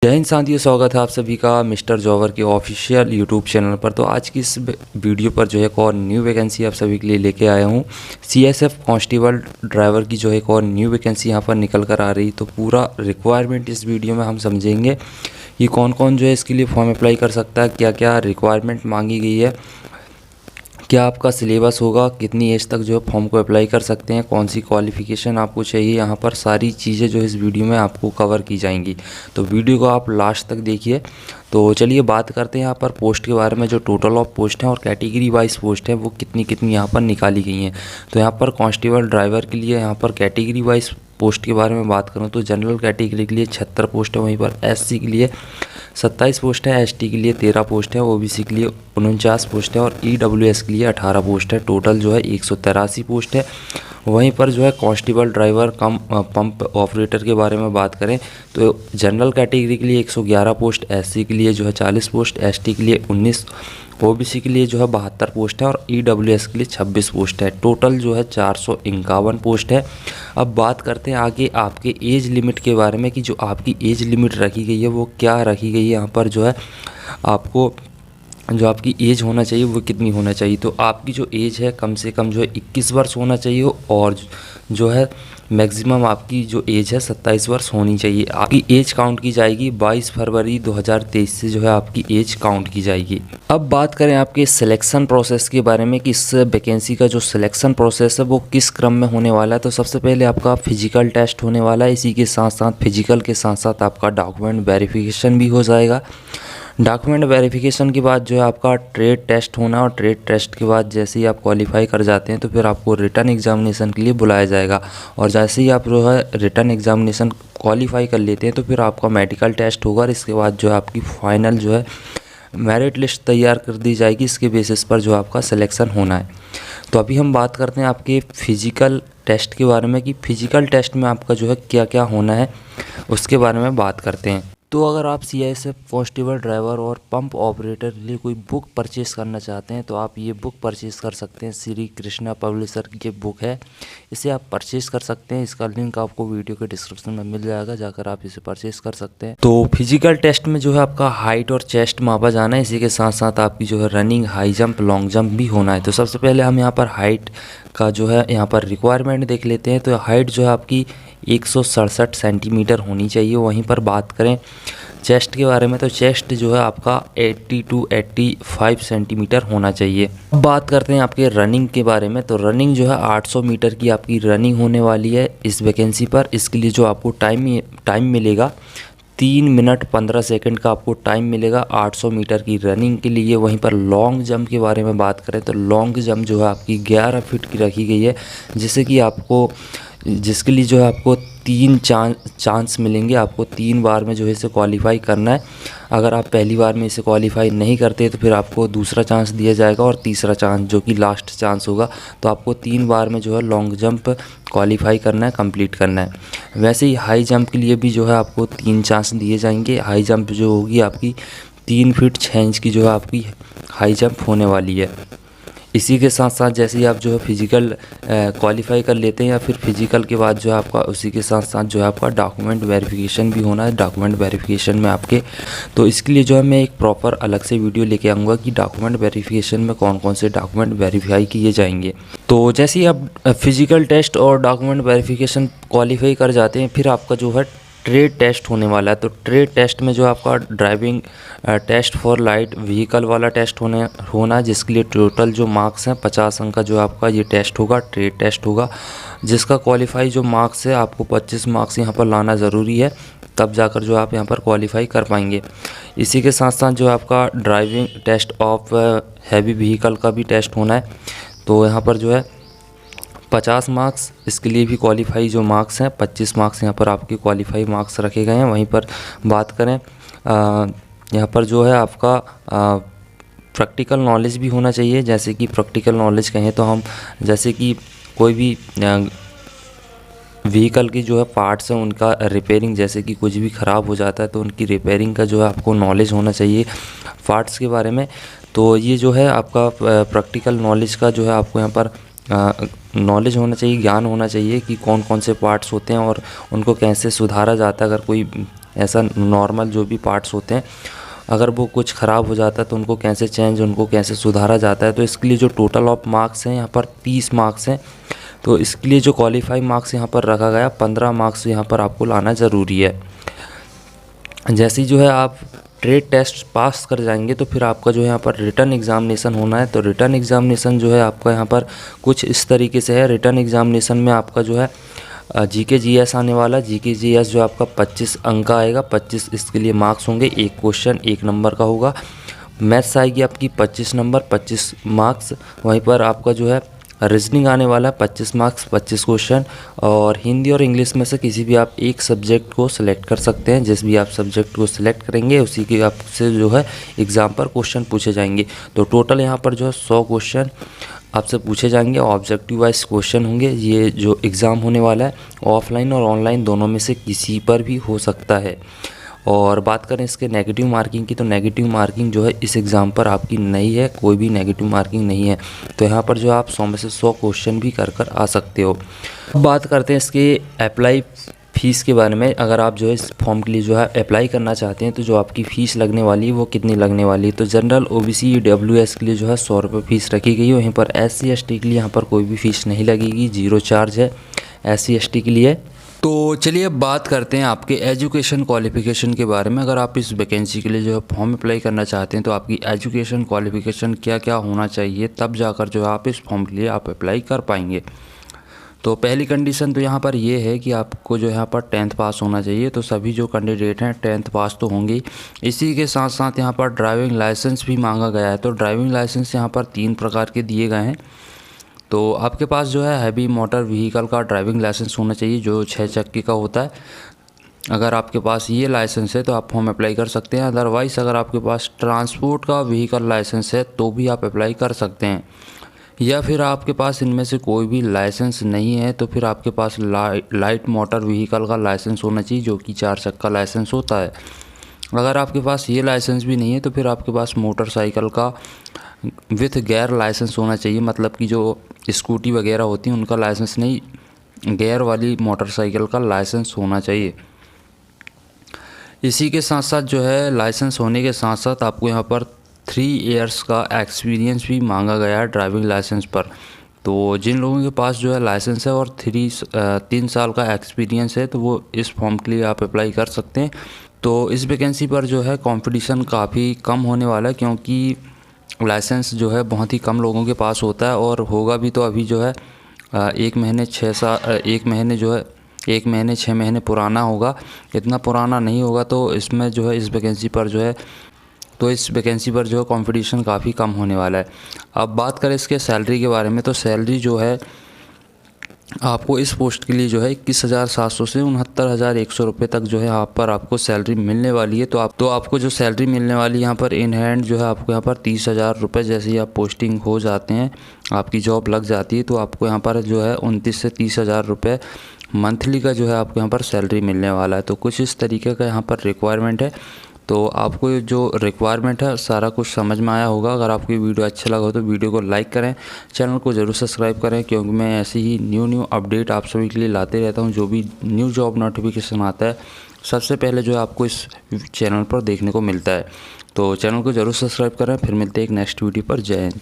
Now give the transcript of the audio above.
जय हिंद साथियों, स्वागत है आप सभी का मिस्टर जॉवर के ऑफिशियल यूट्यूब चैनल पर। तो आज की इस वीडियो पर जो है एक और न्यू वैकेंसी आप सभी के लिए लेके आया हूँ। सीएसएफ कांस्टेबल ड्राइवर की जो है एक और न्यू वैकेंसी यहाँ पर निकल कर आ रही। तो पूरा रिक्वायरमेंट इस वीडियो में हम समझेंगे कि कौन कौन जो है इसके लिए फॉर्म अप्लाई कर सकता है, क्या क्या रिक्वायरमेंट मांगी गई है, क्या आपका सिलेबस होगा, कितनी एज तक जो है फॉर्म को अप्लाई कर सकते हैं, कौन सी क्वालिफ़िकेशन आपको चाहिए। यहाँ पर सारी चीज़ें जो इस वीडियो में आपको कवर की जाएंगी। तो वीडियो को आप लास्ट तक देखिए। तो चलिए बात करते हैं यहाँ पर पोस्ट के बारे में। जो टोटल ऑफ पोस्ट हैं और कैटेगरी वाइज पोस्ट है वो कितनी कितनी यहाँ पर निकाली गई हैं। तो यहाँ पर कांस्टेबल ड्राइवर के लिए यहाँ पर कैटेगरी वाइज पोस्ट के बारे में बात करूँ तो जनरल कैटेगरी के लिए 76 पोस्ट है, वहीं पर एससी के लिए 27 पोस्ट है, एसटी के लिए 13 पोस्ट है, ओबीसी के लिए 49 पोस्ट है और ईडब्ल्यूएस के लिए 18 पोस्ट है। टोटल जो है 183 पोस्ट है। वहीं पर जो है कांस्टेबल ड्राइवर कम पंप ऑपरेटर के बारे में बात करें तो जनरल कैटेगरी के लिए 111 पोस्ट, एससी के लिए जो है 40 पोस्ट, एसटी के लिए 19, ओबीसी के लिए जो है 72 पोस्ट है और ईडब्ल्यूएस के लिए 26 पोस्ट है। टोटल जो है 451 पोस्ट है। अब बात करते हैं आगे आपके एज लिमिट के बारे में कि जो आपकी एज लिमिट रखी गई है वो क्या रखी गई है। यहाँ पर जो है आपको जो आपकी एज होना चाहिए वो कितनी होना चाहिए। तो आपकी जो एज है कम से कम जो है 21 वर्ष होना चाहिए और जो है मैक्सिमम आपकी जो एज है 27 वर्ष होनी चाहिए। आपकी एज काउंट की जाएगी 22 फरवरी 2023 से जो है आपकी एज काउंट की जाएगी। अब बात करें आपके सिलेक्शन प्रोसेस के बारे में कि इस वैकेंसी का जो सिलेक्शन प्रोसेस है वो किस क्रम में होने वाला है। तो सबसे पहले आपका फिजिकल टेस्ट होने वाला है। इसी के साथ साथ फिजिकल के साथ साथ आपका डॉक्यूमेंट वेरिफिकेशन भी हो जाएगा। डॉक्यूमेंट वेरिफिकेशन के बाद जो है आपका ट्रेड टेस्ट होना और ट्रेड टेस्ट के बाद जैसे ही आप क्वालिफाई कर जाते हैं तो फिर आपको रिटर्न एग्जामिनेशन के लिए बुलाया जाएगा। और जैसे ही आप जो है रिटर्न एग्जामिनेशन क्वालिफाई कर लेते हैं तो फिर आपका मेडिकल टेस्ट होगा और इसके बाद जो है आपकी फाइनल जो है मेरिट लिस्ट तैयार कर दी जाएगी। इसके बेसिस पर जो आपका सिलेक्शन होना है। तो अभी हम बात करते हैं आपके फिजिकल टेस्ट के बारे में कि फिजिकल टेस्ट में आपका जो है क्या क्या होना है उसके बारे में बात करते हैं। तो अगर आप सीएसएफ कांस्टेबल ड्राइवर और पंप ऑपरेटर के लिए कोई बुक परचेज़ करना चाहते हैं तो आप ये बुक परचेज़ कर सकते हैं। श्री कृष्णा पब्लिशर की ये बुक है, इसे आप परचेज़ कर सकते हैं। इसका लिंक आपको वीडियो के डिस्क्रिप्शन में मिल जाएगा, जाकर आप इसे परचेज़ कर सकते हैं। तो फिजिकल टेस्ट में जो है आपका हाइट और चेस्ट मापा जाना है। इसी के साथ साथ आपकी जो है running, high jump, long jump भी होना है। तो सबसे पहले हम यहाँ पर हाइट का जो है यहाँ पर रिक्वायरमेंट देख लेते हैं। तो हाइट जो है आपकी 167 सेंटीमीटर होनी चाहिए। वहीं पर बात करें चेस्ट के बारे में तो चेस्ट जो है आपका 80 to 85 सेंटीमीटर होना चाहिए। अब बात करते हैं आपके रनिंग के बारे में। तो रनिंग जो है 800 मीटर की आपकी रनिंग होने वाली है इस वैकेंसी पर। इसके लिए जो आपको टाइम मिलेगा 3 मिनट 15 सेकंड का आपको टाइम मिलेगा 800 मीटर की रनिंग के लिए। वहीं पर लॉन्ग जंप के बारे में बात करें तो लॉन्ग जंप जो है आपकी 11 फीट की रखी गई है, जिसके लिए जो है आपको 3 चांस मिलेंगे। आपको 3 बार में जो है इसे क्वालिफाई करना है। अगर आप पहली बार में इसे क्वालिफाई नहीं करते तो फिर आपको दूसरा चांस दिया जाएगा और तीसरा चांस जो कि लास्ट चांस होगा। तो आपको 3 बार में जो है लॉन्ग जंप क्वालिफाई करना है, कंप्लीट करना है। वैसे ही हाई जंप के लिए भी जो है आपको 3 चांस दिए जाएंगे। हाई जंप जो होगी आपकी 3 फीट 6 इंच की जो है आपकी हाई जंप होने वाली है। इसी के साथ साथ जैसे ही आप जो है फिजिकल क्वालिफाई कर लेते हैं या फिर फिजिकल के बाद जो है आपका उसी के साथ साथ जो है आपका डॉक्यूमेंट वेरिफिकेशन भी होना है। डॉक्यूमेंट वेरिफिकेशन में आपके तो इसके लिए जो है मैं एक प्रॉपर अलग से वीडियो लेके आऊँगा कि डॉक्यूमेंट वेरिफिकेशन में कौन कौन से डॉक्यूमेंट वेरीफाई किए जाएंगे। तो जैसे ही आप फिजिकल टेस्ट और डॉक्यूमेंट वेरिफिकेशन क्वालिफाई कर जाते हैं फिर आपका जो है ट्रेड टेस्ट होने वाला है। तो ट्रेड टेस्ट में जो आपका driving test for light vehicle वाला टेस्ट होना जिसके लिए टोटल जो मार्क्स हैं 50 अंक का जो आपका ये टेस्ट होगा, ट्रेड टेस्ट होगा। जिसका क्वालिफाई जो मार्क्स है आपको 25 मार्क्स यहाँ पर लाना ज़रूरी है, तब जाकर जो आप यहाँ पर क्वालिफाई कर पाएंगे। इसी के साथ साथ जो आपका driving test of heavy vehicle का भी टेस्ट होना है। तो यहाँ पर जो है 50 मार्क्स, इसके लिए भी क्वालिफाई जो मार्क्स हैं 25 मार्क्स यहाँ पर आपके क्वालिफाई मार्क्स रखे गए हैं। वहीं पर बात करें यहाँ पर जो है आपका प्रैक्टिकल नॉलेज भी होना चाहिए। जैसे कि प्रैक्टिकल नॉलेज कहें तो हम जैसे कि कोई भी व्हीकल की जो है पार्ट्स हैं उनका रिपेयरिंग, जैसे कि कुछ भी ख़राब हो जाता है तो उनकी रिपेयरिंग का जो है आपको नॉलेज होना चाहिए पार्ट्स के बारे में। तो ये जो है आपका प्रैक्टिकल नॉलेज का जो है आपको यहाँ पर नॉलेज होना चाहिए, ज्ञान होना चाहिए कि कौन कौन से पार्ट्स होते हैं और उनको कैसे सुधारा जाता है। अगर कोई ऐसा नॉर्मल जो भी पार्ट्स होते हैं अगर वो कुछ ख़राब हो जाता है तो उनको कैसे चेंज, उनको कैसे सुधारा जाता है। तो इसके लिए जो टोटल ऑफ मार्क्स हैं यहाँ पर 30 मार्क्स हैं। तो इसके लिए जो क्वालिफाई मार्क्स यहाँ पर रखा गया 15 मार्क्स यहाँ पर आपको लाना ज़रूरी है। जैसे ही जो है आप ट्रेड टेस्ट पास कर जाएंगे तो फिर आपका जो है यहाँ पर रिटर्न एग्ज़ामिनेशन होना है। तो रिटर्न एग्ज़ामिनेशन जो है आपका यहाँ पर कुछ इस तरीके से है। रिटर्न एग्ज़ामिनेशन में आपका जो है जीके जीएस आने वाला। जीके जीएस जो आपका 25 अंक का आएगा, 25 इसके लिए मार्क्स होंगे। एक क्वेश्चन 1 नंबर का होगा। मैथ्स आएगी आपकी 25 नंबर, 25 मार्क्स। वहीं पर आपका जो है रीजनिंग आने वाला है 25 मार्क्स, 25 क्वेश्चन। और हिंदी और इंग्लिश में से किसी भी आप एक सब्जेक्ट को सिलेक्ट कर सकते हैं। जिस भी आप सब्जेक्ट को सिलेक्ट करेंगे उसी के आपसे जो है एग्ज़ाम पर क्वेश्चन पूछे जाएंगे। तो टोटल यहाँ पर जो है 100 क्वेश्चन आपसे पूछे जाएंगे। ऑब्जेक्टिव वाइज क्वेश्चन होंगे। ये जो एग्ज़ाम होने वाला है ऑफलाइन और ऑनलाइन दोनों में से किसी पर भी हो सकता है। और बात करें इसके नेगेटिव मार्किंग की, तो नेगेटिव मार्किंग जो है इस एग्ज़ाम पर आपकी नहीं है, कोई भी नेगेटिव मार्किंग नहीं है। तो यहाँ पर जो आप 100 में से 100 क्वेश्चन भी कर आ सकते हो। अब बात करते हैं इसके अप्लाई फ़ीस के बारे में। अगर आप जो है इस फॉर्म के लिए जो है अप्लाई करना चाहते हैं तो जो आपकी फ़ीस लगने वाली है वो कितनी लगने वाली है। तो जनरल ओबीसी ईडब्ल्यूएस के लिए जो है 100 रुपये फ़ीस रखी गई है। वहीं पर SC ST के लिए यहाँ पर कोई भी फ़ीस नहीं लगेगी, 0 चार्ज है SC ST के लिए। तो चलिए अब बात करते हैं आपके एजुकेशन क्वालिफ़िकेशन के बारे में। अगर आप इस वैकेंसी के लिए जो है फॉर्म अप्लाई करना चाहते हैं तो आपकी एजुकेशन क्वालिफ़िकेशन क्या क्या होना चाहिए, तब जाकर जो है आप इस फॉर्म के लिए आप अप्लाई कर पाएंगे। तो पहली कंडीशन तो यहाँ पर ये है कि आपको जो यहाँ पर 10th पास होना चाहिए। तो सभी जो कैंडिडेट हैं 10th पास तो होंगे। इसी के साथ साथ यहाँ पर ड्राइविंग लाइसेंस भी मांगा गया है। तो ड्राइविंग लाइसेंस यहाँ पर 3 प्रकार के दिए गए हैं। तो आपके पास जो है हैवी मोटर व्हीकल का ड्राइविंग लाइसेंस होना चाहिए जो 6 चक्के का होता है। अगर आपके पास ये लाइसेंस है तो आप फॉर्म अप्लाई कर सकते हैं। अदरवाइज़ अगर आपके पास ट्रांसपोर्ट का व्हीकल लाइसेंस है तो भी आप अप्लाई कर सकते हैं। या फिर आपके पास इनमें से कोई भी लाइसेंस नहीं है तो फिर आपके पास लाइट मोटर व्हीकल का लाइसेंस होना चाहिए जो कि 4 चक्का लाइसेंस होता है। अगर आपके पास ये लाइसेंस भी नहीं है तो फिर आपके पास मोटरसाइकिल का विथ गेयर लाइसेंस होना चाहिए। मतलब कि जो स्कूटी वगैरह होती हैं उनका लाइसेंस नहीं, गेयर वाली मोटरसाइकिल का लाइसेंस होना चाहिए। इसी के साथ साथ जो है लाइसेंस होने के साथ साथ आपको यहाँ पर 3 इयर्स का एक्सपीरियंस भी मांगा गया है ड्राइविंग लाइसेंस पर। तो जिन लोगों के पास जो है लाइसेंस है और 3 साल का एक्सपीरियंस है तो वो इस फॉर्म के लिए आप अप्लाई कर सकते हैं। तो इस वैकेंसी पर जो है कंपटीशन काफ़ी कम होने वाला है क्योंकि लाइसेंस जो है बहुत ही कम लोगों के पास होता है और होगा भी तो अभी जो है 1 महीने 6 महीने पुराना होगा। इतना पुराना नहीं होगा तो इसमें जो है इस वैकेंसी पर जो है कंपटीशन काफ़ी कम होने वाला है। अब बात करें इसके सैलरी के बारे में तो सैलरी जो है आपको इस पोस्ट के लिए जो है 21,700 से 69,100 रुपये तक जो है यहाँ पर आपको सैलरी मिलने वाली है। तो आपको जो सैलरी मिलने वाली है यहाँ पर इन हैंड जो है आपको यहाँ पर 30,000 रुपये जैसे ही आप पोस्टिंग हो जाते हैं, आपकी जॉब लग जाती है तो आपको यहाँ पर जो है 29 से 30,000 रुपये मंथली का जो है आपको यहाँ पर सैलरी मिलने वाला है। तो कुछ इस तरीके का यहाँ पर रिक्वायरमेंट है। तो आपको जो रिक्वायरमेंट है सारा कुछ समझ में आया होगा। अगर आपको वीडियो अच्छा लगा हो तो वीडियो को लाइक करें, चैनल को ज़रूर सब्सक्राइब करें क्योंकि मैं ऐसे ही न्यू अपडेट आप सभी के लिए लाते रहता हूं। जो भी न्यू जॉब नोटिफिकेशन आता है सबसे पहले जो है आपको इस चैनल पर देखने को मिलता है। तो चैनल को ज़रूर सब्सक्राइब करें। फिर मिलते हैं एक नेक्स्ट वीडियो पर। जय हिंद।